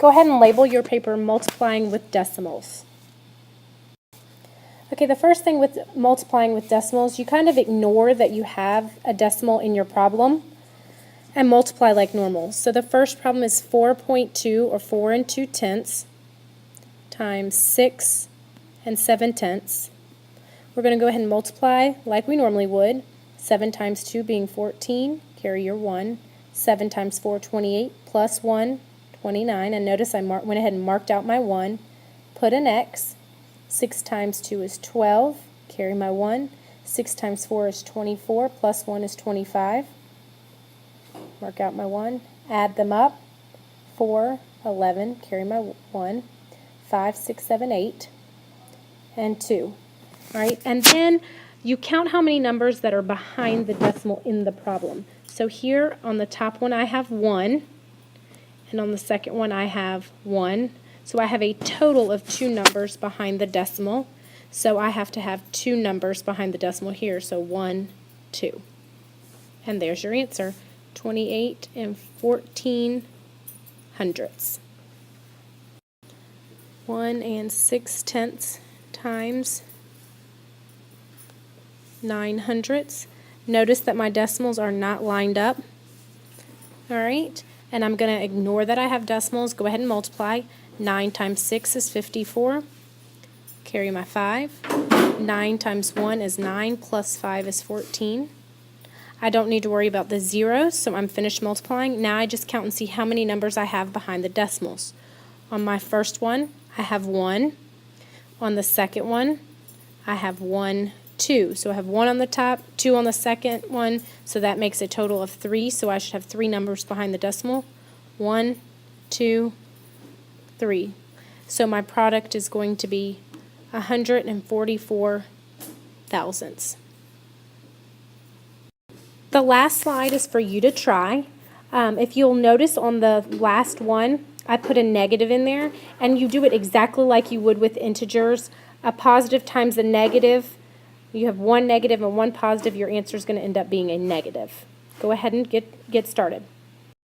Go ahead and label your paper multiplying with decimals. Okay, the first thing with multiplying with decimals, you kind of ignore that you have a decimal in your problem and multiply like normal. So the first problem is 4.2 or 4 2/10 times 6 7/10. We're going to go ahead and multiply like we normally would. 7 times 2 being 14, carry your 1. 7 times 4, 28, plus 1, 29. And notice I went ahead and marked out my 1, put an X. 6 times 2 is 12, carry my 1. 6 times 4 is 24, plus 1 is 25. Mark out my 1, add them up. 4, 11, carry my 1. 5, 6, 7, 8, and 2. All right, and then you count how many numbers that are behind the decimal in the problem. So here on the top one I have 1, and on the second one I have 1. So I have a total of 2 numbers behind the decimal. So I have to have 2 numbers behind the decimal here. So 1, 2. And there's your answer, 28 14 hundredths. 1 6/10 times 9 hundredths. Notice that my decimals are not lined up. All right, and I'm going to ignore that I have decimals. Go ahead and multiply. 9 times 6 is 54. Carry my 5. 9 times 1 is 9, plus 5 is 14. I don't need to worry about the zeros, so I'm finished multiplying. Now I just count and see how many numbers I have behind the decimals. On my first one, I have 1. On the second one, I have 1, 2. So I have 1 on the top, 2 on the second one, so that makes a total of 3. So I should have 3 numbers behind the decimal. 1, 2, 3. So my product is going to be 144 thousandths. The last slide is for you to try. If you'll notice on the last one, I put a negative in there, and you do it exactly like you would with integers. A positive times a negative. You have 1 negative and 1 positive, your answer is going to end up being a negative. Go ahead and get started.